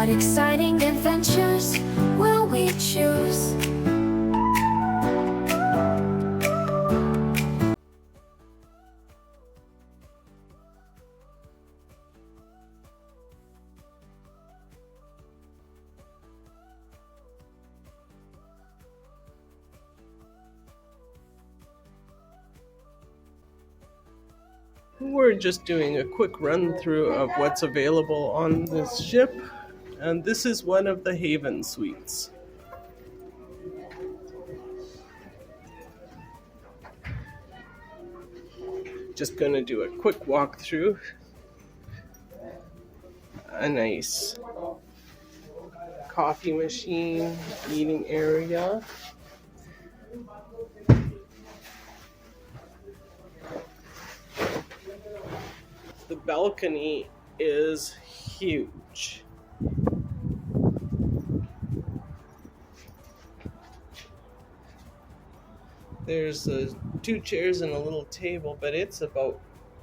What exciting adventures will we choose? We're just doing a quick run through of what's available on this ship, and this is one of the Haven suites. Just gonna do a quick walkthrough. A nice coffee machine, eating area. The balcony is huge. There's 2 chairs and a little table, but it's about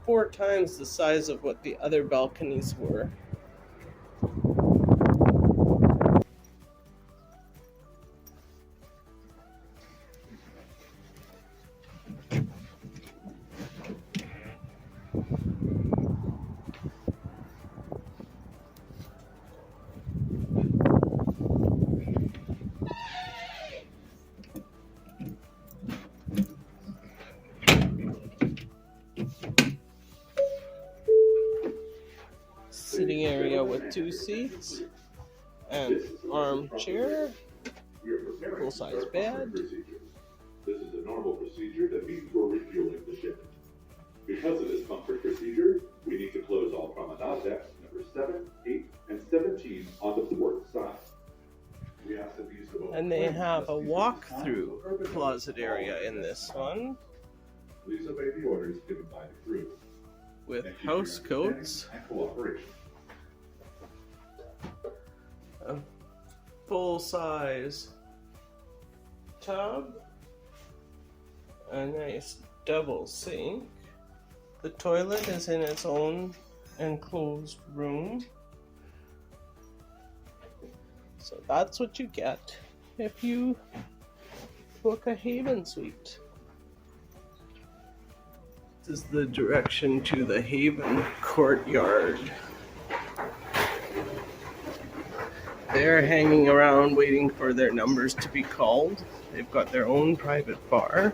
4 times the size of what the other balconies were. Sitting area with 2 seats, an armchair, full-size bed. This is a normal procedure that means we're refueling the ship. Because of this comfort procedure, we need to close all promenade decks number 7, 8, and 17 on the port side. We ask that these And they have a walk-through closet area in this one, please obey the orders given by the crew. with house coats, And cooperation. a full-size tub, a nice double sink. The toilet is in its own enclosed room. So that's what you get if you book a Haven suite. This is the direction to the Haven Courtyard. They're hanging around waiting for their numbers to be called. They've got their own private bar.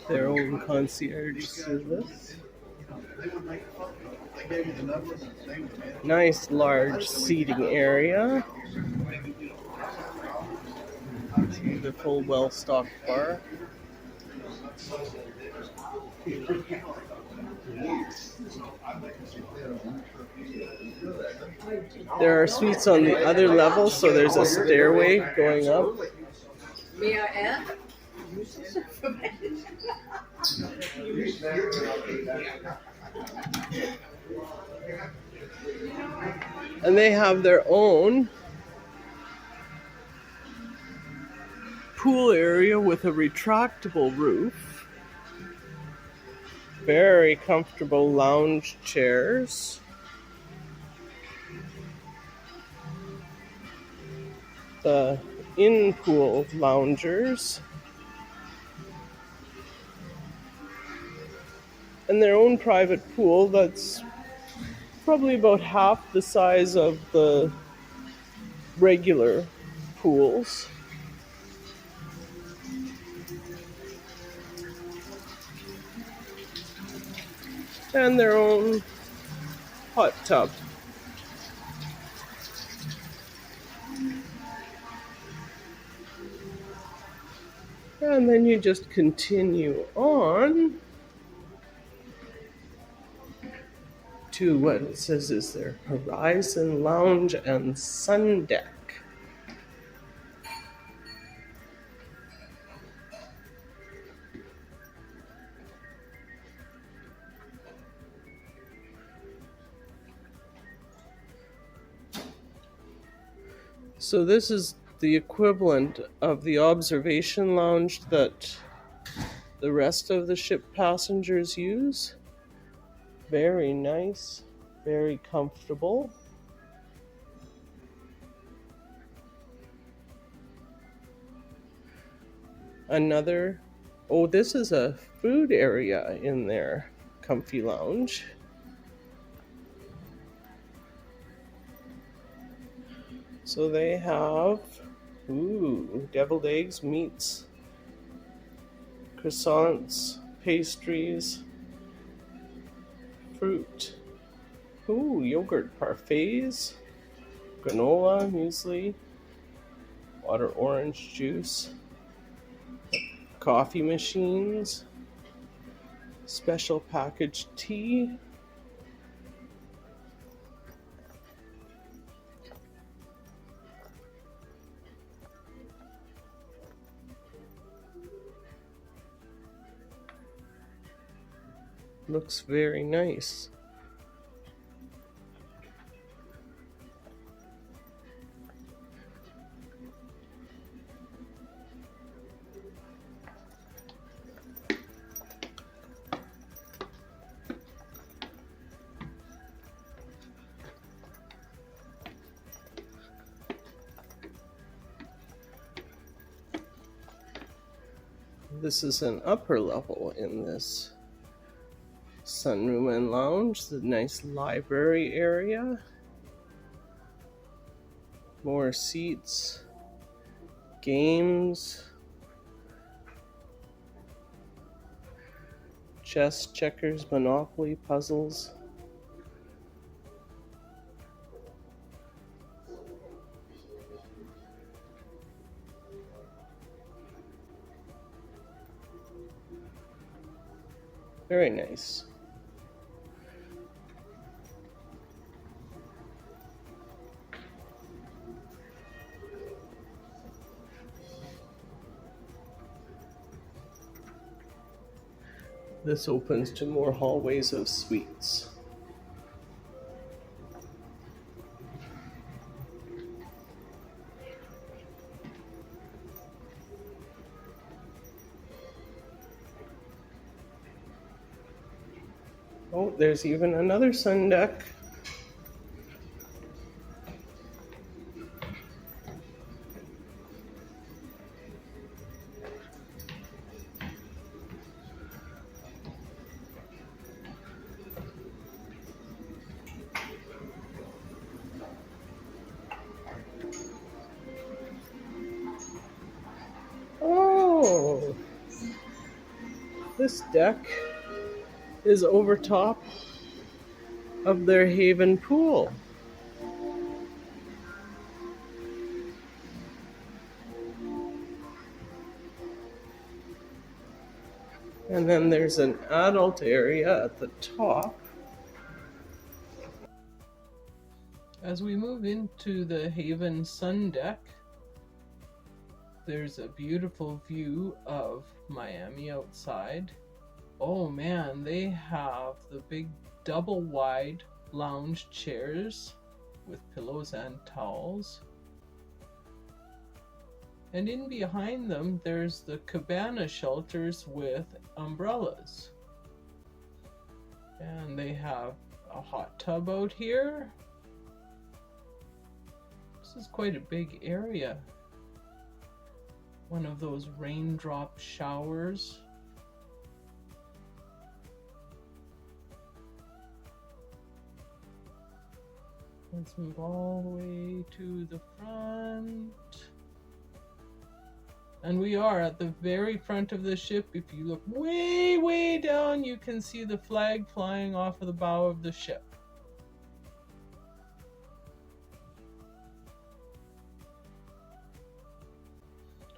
Their own concierge service. Nice large seating area. The full well-stocked bar. There are suites on the other level, so there's a stairway going up. May I add? And they have their own pool area with a retractable roof. Very comfortable lounge chairs. The in-pool loungers. And their own private pool that's probably about half the size of the regular pools. And their own hot tub. And then you just continue on to what it says is their Horizon Lounge and Sun Deck. So this is the equivalent of the observation lounge that the rest of the ship passengers use. Very nice, very comfortable. Another, oh, this is a food area in there. Comfy lounge. So they have, ooh, deviled eggs, meats, croissants, pastries, fruit. Ooh, yogurt parfaits, granola, muesli, water orange juice, coffee machines, special packaged tea. Looks very nice. This is an upper level in this sunroom and lounge, the nice library area, more seats, games, chess, checkers, Monopoly, puzzles. Very nice. This opens to more hallways of suites. Oh, there's even another sun deck. Oh, this deck is over top of their Haven pool. And then there's an adult area at the top. As we move into the Haven sun deck, there's a beautiful view of Miami outside. Oh man, they have the big double wide lounge chairs with pillows and towels. And in behind them, there's the cabana shelters with umbrellas. And they have a hot tub out here. This is quite a big area. One of those raindrop showers. Let's move all the way to the front. And we are at the very front of the ship. If you look way, way down, you can see the flag flying off of the bow of the ship.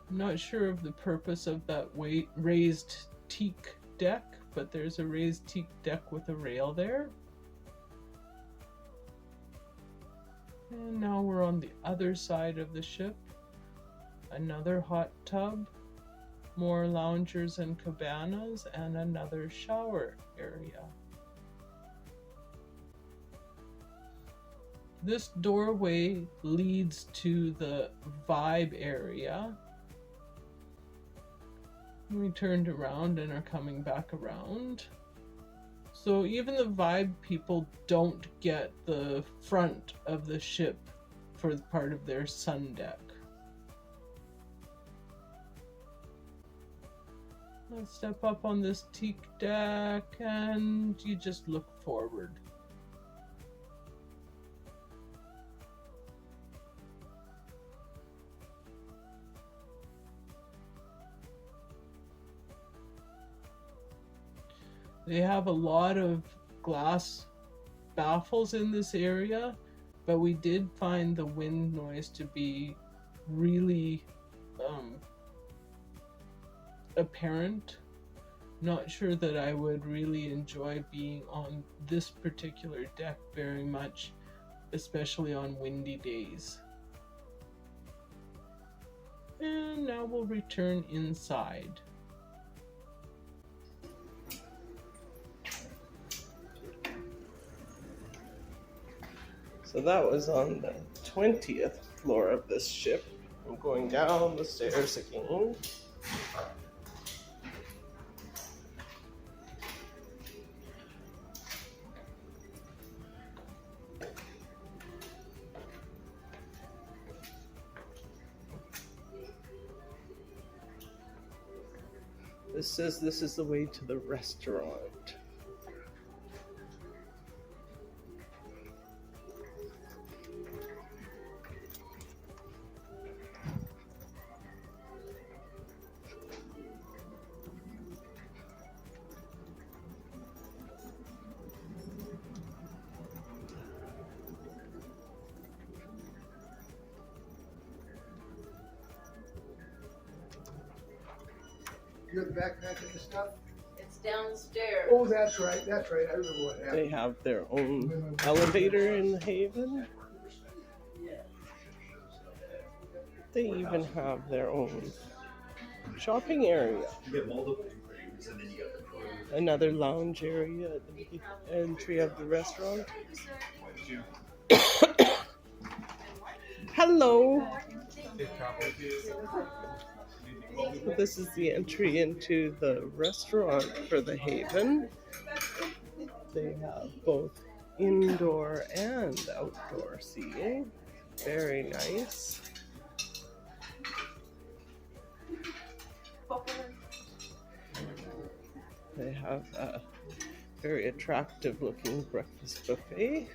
I'm not sure of the purpose of that raised teak deck, but there's a raised teak deck with a rail there. And now we're on the other side of the ship. Another hot tub, more loungers and cabanas, and another shower area. This doorway leads to the vibe area. We turned around and are coming back around. So even the Vibe people don't get the front of the ship for part of their sun deck. Let's step up on this teak deck and you just look forward. They have a lot of glass baffles in this area, but we did find the wind noise to be really apparent. Not sure that I would really enjoy being on this particular deck very much, especially on windy days. And now we'll return inside. So that was on the 20th floor of this ship. I'm going down the stairs again. This says this is the way to the restaurant. You have the backpack and the stuff? It's downstairs. Oh, that's right, I remember what happened. They have their own elevator in the Haven. They even have their own shopping area. Another lounge area at the entry of the restaurant. Hello. This is the entry into the restaurant for the Haven. They have both indoor and outdoor seating. Very nice. They have a very attractive looking breakfast buffet.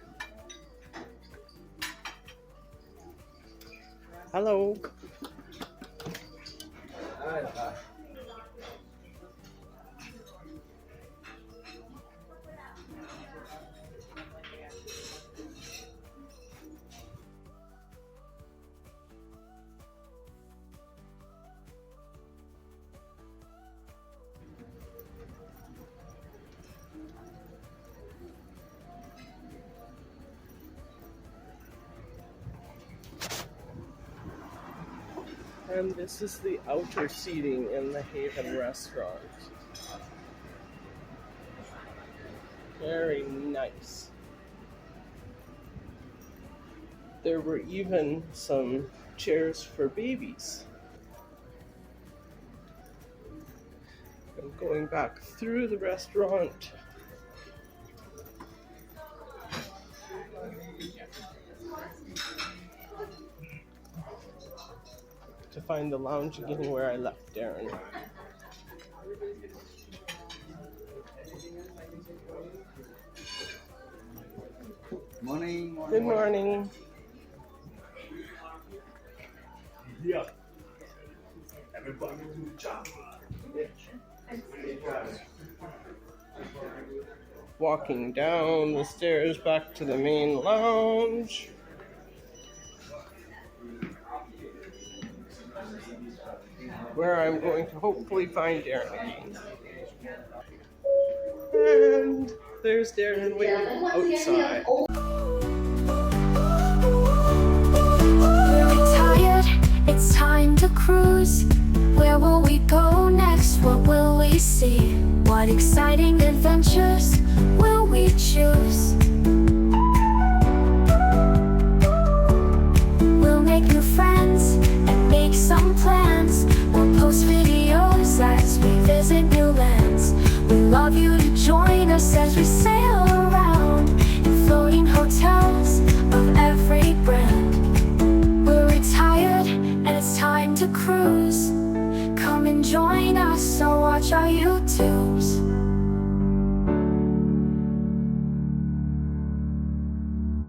Hello. And this is the outer seating in the Haven restaurant. Very nice. There were even some chairs for babies. I'm going back through the restaurant. To find the lounge again where I left Darren. Morning. Good morning. Yeah. Everybody do the job. Walking down the stairs back to the main lounge. Where I'm going to hopefully find Darren again. And there's Darren waiting outside. We're retired, it's time to cruise. Where will we go next? What will we see? What exciting adventures will we choose? We'll make new friends and make some plans. We'll post videos as we visit new lands. We love you to join us as we join us or watch our YouTubes.